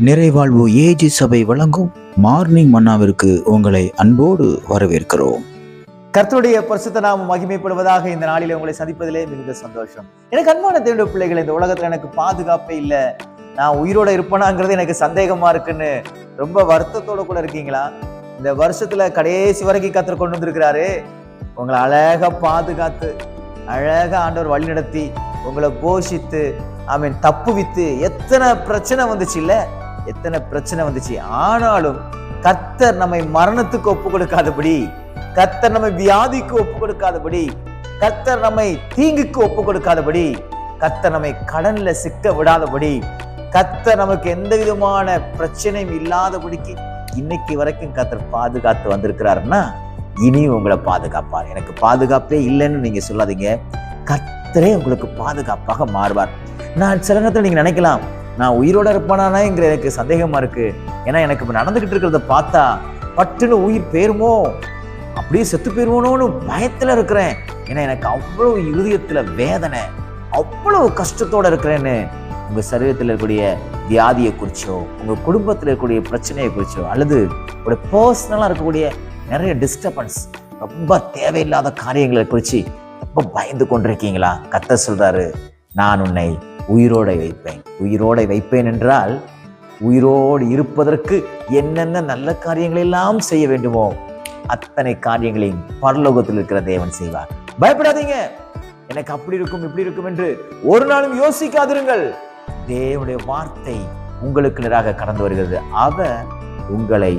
நிறைவாழ்வு AG சபை வழங்கும் morning மன்னாவிற்கு உங்களை அன்போடு வரவேற்கிறோம். கர்த்தருடைய பரிசுத்த நாமம் மகிமைப்படுவதாக. இந்த நாளில் உங்களை சந்திப்பதிலே மிகுந்த சந்தோஷம். எனக்கு அன்பான தேவனுடைய பிள்ளைகள், இந்த உலகத்துல எனக்கு பாதுகாப்பே இல்லை, நான் உயிரோட இருப்பேனாங்கிறது எனக்கு சந்தேகமா இருக்குன்னு ரொம்ப வருத்தத்தோட கூட இருக்கீங்களா? இந்த வருஷத்துல கடைசி வரைக்கும் கர்த்தர் கொண்டு வந்திருக்கிறாரு. உங்களை அழகா பாதுகாத்து, அழகா ஆண்டவர் வழி நடத்தி, உங்களை போஷித்து, தப்புவித்து. எத்தனை பிரச்சனை வந்துச்சு இல்ல, எத்தனை பிரச்சனை வந்துச்சு. ஆனாலும் கர்த்தர் நம்மை மரணத்துக்கு ஒப்பு கொடுக்காதபடி, கர்த்தர் நம்மை வியாதிக்கு ஒப்பு கொடுக்காதபடி, கர்த்தர் நம்மை தீங்குக்கு ஒப்பு கொடுக்காதபடி, கர்த்தர் நம்மை கடன்ல சிக்க விடாதபடி, கர்த்தர் நமக்கு எந்த விதமான பிரச்சனையும் இல்லாதபடிக்கு இன்னைக்கு வரைக்கும் கர்த்தர் பாதுகாத்து வந்திருக்கிறாருன்னா, இனியும் உங்களை பாதுகாப்பார். எனக்கு பாதுகாப்பே இல்லைன்னு நீங்க சொல்லாதீங்க. கர்த்தரே உங்களுக்கு பாதுகாப்பாக மாறுவார். நான் சில நேரத்தில் நீங்க நினைக்கலாம், நான் உயிரோட இருப்பானாங்கிற எனக்கு சந்தேகமா இருக்கு. ஏன்னா எனக்கு இப்ப நடந்துகிட்டு இருக்கிறத பார்த்தா பட்டுன்னு உயிர் போயிருமோ, அப்படியே செத்து போயிருவோனோன்னு பயத்துல இருக்கிறேன். ஏன்னா எனக்கு அவ்வளவு இருதயத்துல வேதனை, அவ்வளவு கஷ்டத்தோட இருக்கிறேன்னு உங்க சரீரத்தில் இருக்கக்கூடிய வியாதியை குறிச்சோ, உங்க குடும்பத்தில் இருக்கக்கூடிய பிரச்சனையை குறிச்சோ, அல்லது ஒரு பர்சனலா இருக்கக்கூடிய நிறைய டிஸ்டர்பன்ஸ், ரொம்ப தேவையில்லாத காரியங்களை குறிச்சு ரொம்ப பயந்து கொண்டிருக்கீங்களா? கர்த்தர் சொல்றாரு, நான் உன்னை உயிரோடை வைப்பேன். உயிரோடை வைப்பேன் என்றால், உயிரோடு இருப்பதற்கு என்னென்ன நல்ல காரியங்கள் எல்லாம் செய்ய வேண்டுமோ அத்தனை காரியங்களையும் பரலோகத்தில் இருக்கிற தேவன் செய்வார். பயப்படாதீங்க, எனக்கு அப்படி இருக்கும் இப்படி இருக்கும் என்று ஒரு நாளும் யோசிக்காதிருங்கள். தேவனுடைய வார்த்தை உங்களுக்கு நேராக கடந்து வருகிறது. அவர் உங்களை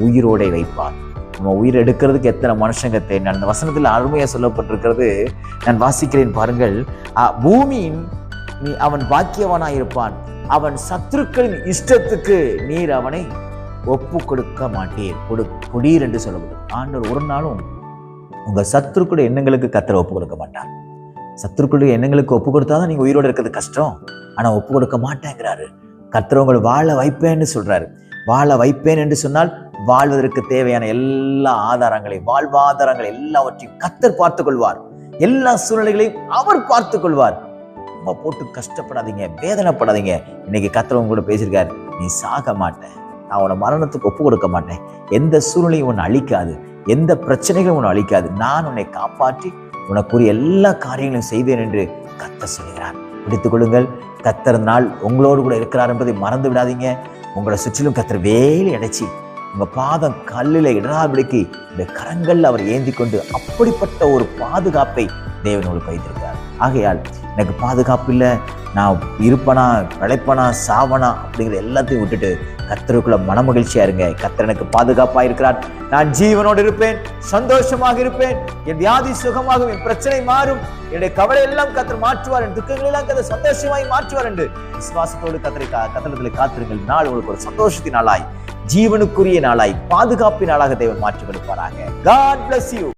உயிரோடை வைப்பார். நம்ம உயிர் எடுக்கிறதுக்கு எத்தனை மனுஷங்க தேவை. அந்த வசனத்தில் அருமையா சொல்லப்பட்டிருக்கிறது, நான் வாசிக்கிறேன் பாருங்கள். பூமியின் அவன் பாக்கியவனாயிருப்பான், அவன் சத்துருக்களின் இஷ்டத்துக்கு நீர் அவனை ஒப்பு கொடுக்க மாட்டீர். கொடீர் என்று சொல்லப்படுது. ஆண்டவர் ஒரு நாளும் உங்க சத்துருக்களுடைய எண்ணங்களுக்கு கர்த்தர் ஒப்பு கொடுக்க மாட்டார். சத்துருக்களுடைய எண்ணங்களுக்கு ஒப்பு கொடுத்தாதான் நீங்க உயிரோடு இருக்கிறது கஷ்டம். ஆனா ஒப்பு கொடுக்க மாட்டேங்கிறாரு. கர்த்தர் உங்களை வாழ வைப்பேன்னு சொல்றாரு. வாழ வைப்பேன் என்று சொன்னால், வாழ்வதற்கு தேவையான எல்லா ஆதாரங்களையும், வாழ்வாதாரங்களை எல்லாவற்றையும் கர்த்தர் பார்த்துக் கொள்வார். எல்லா சூழ்நிலைகளையும் அவர் பார்த்துக் கொள்வார். ரொம்ப போட்டு கஷ்டப்படாதீங்க, வேதனைப்படாதீங்க. இன்னைக்கு கர்த்தர் உங்க கூட பேசியிருக்காரு, நீ சாக மாட்டேன், நான் உன்னை மரணத்துக்கு ஒப்பு கொடுக்க மாட்டேன், எந்த சூழ்நிலையும் உன்னை அழிக்காது, எந்த பிரச்சனைகளும் உன்னை அழிக்காது, நான் உன்னை காப்பாற்றி உனக்குரிய எல்லா காரியங்களையும் செய்வேன் என்று கர்த்தர் சொல்கிறார். பிடித்துக் கொள்ளுங்கள். கர்த்தர் நாள் உங்களோடு கூட இருக்கிறார் என்பதை மறந்து விடாதீங்க. உங்களை சுற்றிலும் கர்த்தர் வேலி அடைச்சி உங்க பாதம் கல்லில் இடராபடிக்கு இந்த கரங்கள் அவர் ஏந்தி கொண்டு அப்படிப்பட்ட ஒரு பாதுகாப்பை தேவன் உங்களுக்கு வைத்திருக்கிறார். ஆகையால் எனக்கு பாதுகாப்பு இல்லை, நான் இருப்பனா பிழைப்பனா சாவனா அப்படிங்கிற எல்லாத்தையும் விட்டுட்டு கர்த்தருக்குள்ள மனமகிழ்ச்சியா இருங்க. கர்த்தர் எனக்கு பாதுகாப்பா இருக்கிறார். நான் ஜீவனோடு இருப்பேன், சந்தோஷமாக இருப்பேன், என் வியாதி சுகமாகும், என் பிரச்சனை மாறும், என்னுடைய கவலை எல்லாம் கர்த்தர் மாற்றுவார், என் துக்கங்கள் எல்லாம் கர்த்தர் சந்தோஷமாய் மாற்றுவார் என்று விசுவாசத்தோடு கர்த்தரிடத்தில் காத்திருங்கள். நாள் உங்களுக்கு ஒரு சந்தோஷத்தின் நாளாய், ஜீவனுக்குரிய நாளாய், பாதுகாப்பின் நாளாக தேவன் மாற்றி கொடுப்பாராக. God bless you.